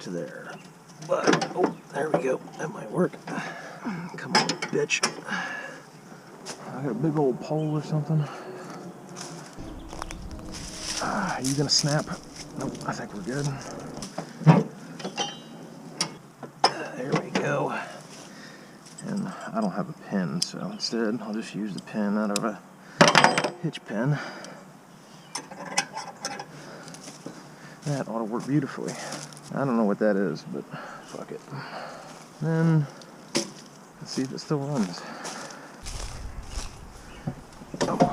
to there. But, oh, there we go. That might work. Come on, bitch. I got a big old pole or something. Are you gonna snap? Nope, I think we're good. There we go. And I don't have a pin, so instead I'll just use the pin out of a hitch pin. That ought to work beautifully. I don't know what that is, but fuck it. Then, let's see if it still runs. Oh.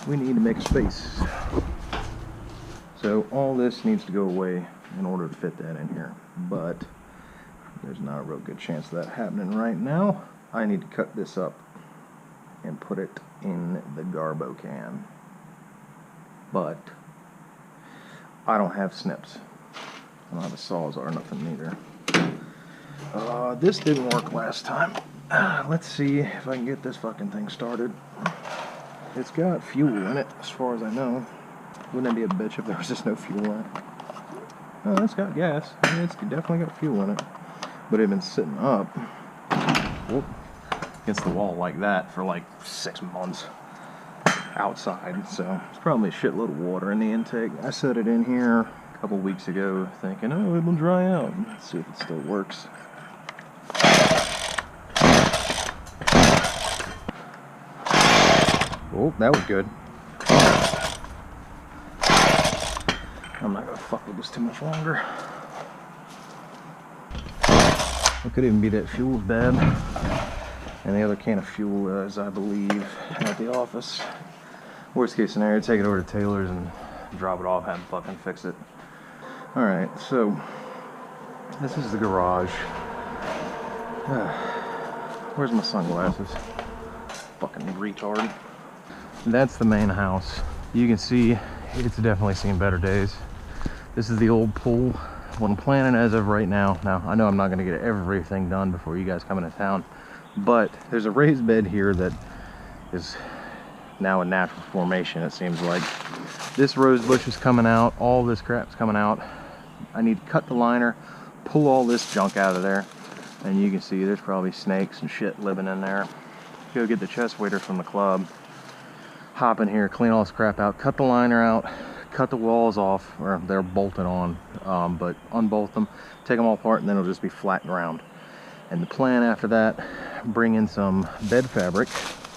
We need to make a space. So all this needs to go away in order to fit that in here, but there's not a real good chance of that happening right now. I need to cut this up and put it in the Garbo can, but I don't have snips. I don't have a Sawzall or nothing either. This didn't work last time. Let's see if I can get this fucking thing started. It's got fuel in it, as far as I know. Wouldn't it be a bitch if there was just no fuel in it? Oh, it's got gas. I mean, it's definitely got fuel in it. But it's been sitting up against the wall like that for like 6 months outside. So it's probably a shitload of water in the intake. I set it in here a couple weeks ago thinking, oh, it'll dry out. Let's see if it still works. Oh, that was good. I'm not gonna fuck with this too much longer. It could even be that fuel's bad. And the other can of fuel is, I believe, at the office. Worst case scenario, take it over to Taylor's and drop it off, have them fucking fix it. Alright, so this is the garage. Where's my sunglasses? Fucking retard. That's the main house. You can see it's definitely seen better days. This is the old pool. What I'm planning as of right now, I know I'm not going to get everything done before you guys come into town, but there's a raised bed here that is now a natural formation, it seems like. This rose bush is coming out, all this crap's coming out. I need to cut the liner, pull all this junk out of there, and you can see there's probably snakes and shit living in there. Go get the chest waders from the club, hop in here, clean all this crap out, cut the liner out, cut the walls off, or they're bolted on, but unbolt them, take them all apart, and then it'll just be flat ground. And the plan after that, bring in some bed fabric,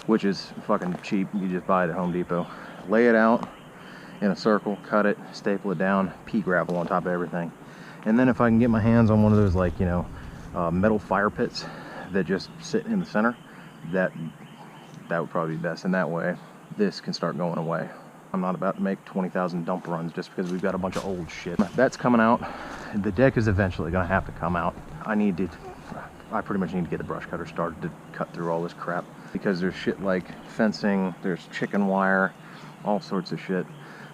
which is fucking cheap. You just buy it at Home Depot, lay it out, in a circle, cut it, staple it down, pea gravel on top of everything. And then if I can get my hands on one of those, like, you know, metal fire pits that just sit in the center, that would probably be best. And that way this can start going away. I'm not about to make 20,000 dump runs just because we've got a bunch of old shit. That's coming out. The deck is eventually going to have to come out. I pretty much need to get the brush cutter started to cut through all this crap, because there's shit like fencing, there's chicken wire, all sorts of shit.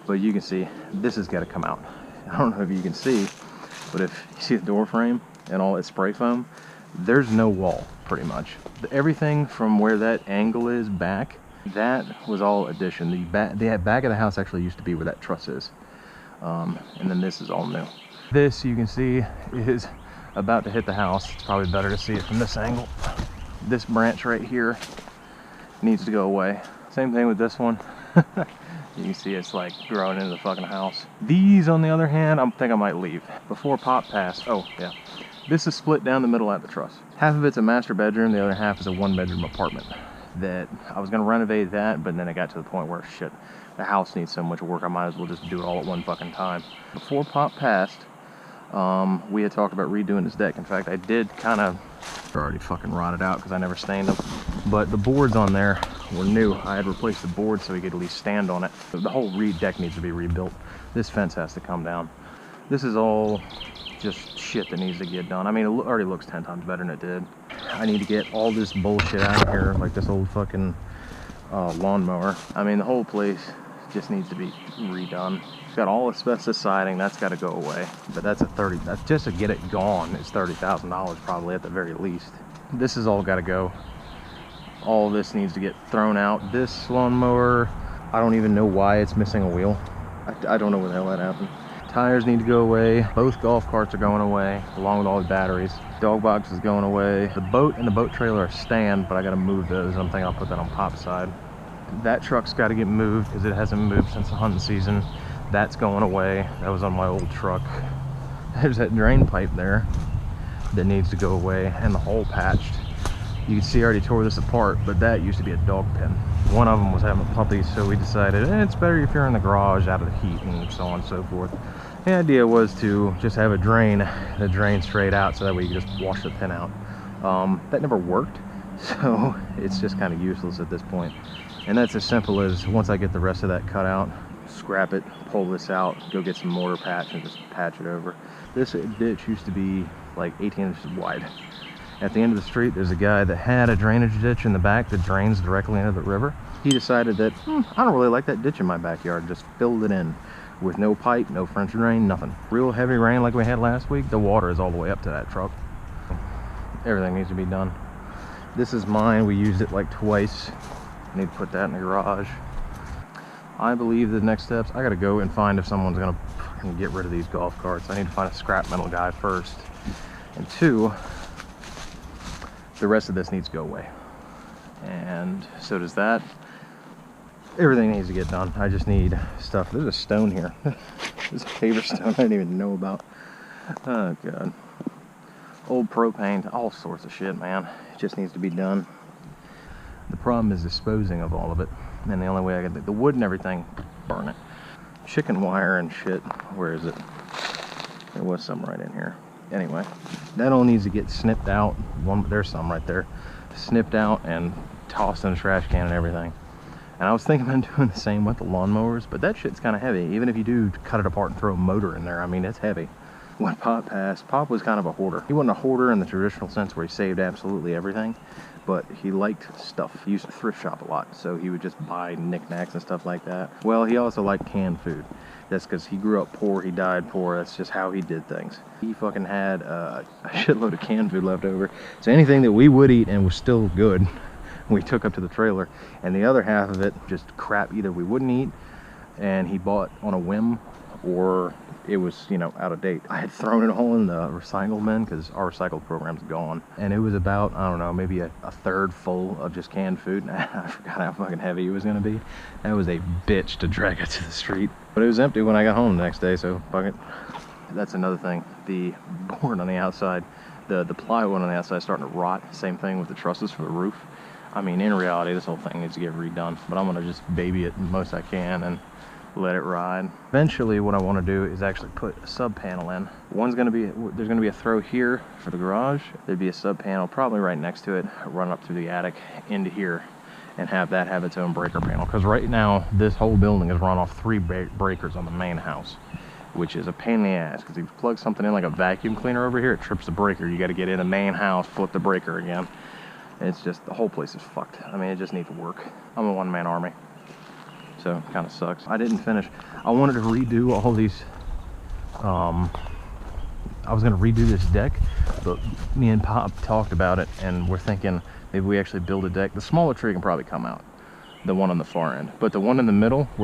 But you can see this has got to come out. I don't know if you can see, but if you see the door frame and all its spray foam, there's no wall pretty much. Everything from where that angle is back, that was all addition. The back of the house actually used to be where that truss is. And then this is all new. This, you can see, is about to hit the house. It's probably better to see it from this angle. This branch right here needs to go away. Same thing with this one. You can see it's like growing into the fucking house. These, on the other hand, I think I might leave. Before Pop passed, oh yeah, this is split down the middle at the truss. Half of it's a master bedroom, the other half is a 1-bedroom apartment. That I was gonna renovate that, but then it got to the point where shit, the house needs so much work, I might as well just do it all at one fucking time. Before Pop passed, we had talked about redoing this deck. In fact, I did kind of, they're already fucking rotted out because I never stained them, but the boards on there were new. I had replaced the board so we could at least stand on it. The whole deck needs to be rebuilt. This fence has to come down. This is all just shit that needs to get done. I mean, it already looks 10 times better than it did. I need to get all this bullshit out of here, like this old fucking lawnmower. I mean, the whole place just needs to be redone. It's got all asbestos siding, that's got to go away. But that's that's just to get it gone, it's $30,000 probably at the very least. This has all got to go. All this needs to get thrown out. This lawnmower, I don't even know why it's missing a wheel. I don't know where the hell that happened. Tires need to go away. Both golf carts are going away, along with all the batteries. Dog box is going away. The boat and the boat trailer are staying, but I got to move those. I'm thinking I'll put that on Pop's side. That truck's got to get moved because it hasn't moved since the hunting season. That's going away. That was on my old truck. There's that drain pipe there that needs to go away, and the hole patched. You can see I already tore this apart, but that used to be a dog pen. One of them was having puppies, so we decided it's better if you're in the garage out of the heat and so on and so forth. The idea was to just have a drain that drains straight out so that way you can just wash the pen out. That never worked, so it's just kind of useless at this point. And that's as simple as, once I get the rest of that cut out, scrap it, pull this out, go get some mortar patch and just patch it over. This ditch used to be like 18 inches wide. At the end of the street, there's a guy that had a drainage ditch in the back that drains directly into the river. He decided that, I don't really like that ditch in my backyard, just filled it in with no pipe, no French drain, nothing. Real heavy rain like we had last week, the water is all the way up to that truck. Everything needs to be done. This is mine, we used it like twice. I need to put that in the garage. I believe the next steps, I gotta go and find if someone's gonna fucking get rid of these golf carts. I need to find a scrap metal guy first. And two, the rest of this needs to go away. And so does that. Everything needs to get done. I just need stuff. There's a stone here. There's a paver stone I didn't even know about. Oh God. Old propane, all sorts of shit, man. It just needs to be done. The problem is disposing of all of it. And the only way I can, the wood and everything, burn it. Chicken wire and shit, where is it? There was some right in here. Anyway, that all needs to get snipped out. There's some right there. Snipped out and tossed in the trash can and everything. And I was thinking about doing the same with the lawnmowers, but that shit's kind of heavy. Even if you do cut it apart and throw a motor in there, I mean, it's heavy. When Pop passed, Pop was kind of a hoarder. He wasn't a hoarder in the traditional sense where he saved absolutely everything, but he liked stuff. He used to thrift shop a lot, so he would just buy knickknacks and stuff like that. Well, he also liked canned food. That's because he grew up poor, he died poor, that's just how he did things. He fucking had a shitload of canned food left over. So anything that we would eat and was still good, we took up to the trailer. And the other half of it, just crap either we wouldn't eat, and he bought on a whim, or it was, you know, out of date. I had thrown it all in the recycle bin because our recycle program's gone. And it was about, I don't know, maybe a third full of just canned food. And I forgot how fucking heavy it was gonna be. That was a bitch to drag it to the street. But it was empty when I got home the next day, so fuck it. That's another thing. The board on the outside, the plywood on the outside is starting to rot. Same thing with the trusses for the roof. I mean, in reality, this whole thing needs to get redone. But I'm gonna just baby it the most I can and let it ride. Eventually what I want to do is actually put a sub panel in. There's going to be a throw here for the garage. There'd be a sub panel probably right next to it, run up through the attic into here, and have that have its own breaker panel. Because right now this whole building is run off 3 breakers on the main house, which is a pain in the ass, because if you plug something in like a vacuum cleaner over here, it trips the breaker. You got to get in the main house, flip the breaker again. And it's just, the whole place is fucked. I mean, it just needs work. I'm a one-man army, so it kind of sucks. I didn't finish. I wanted to redo all these, I was going to redo this deck, but me and Pop talked about it, and we're thinking maybe we actually build a deck. The smaller tree can probably come out, the one on the far end, but the one in the middle, we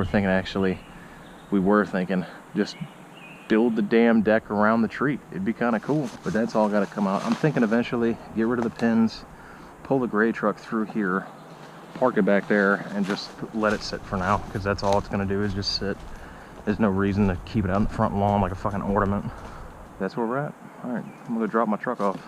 were thinking just build the damn deck around the tree. It'd be kind of cool, but that's all got to come out. I'm thinking eventually get rid of the pins, pull the gray truck through here, park it back there, and just let it sit for now, because that's all it's going to do is just sit. There's no reason to keep it out in the front lawn like a fucking ornament. That's where we're at. All right, I'm gonna go drop my truck off.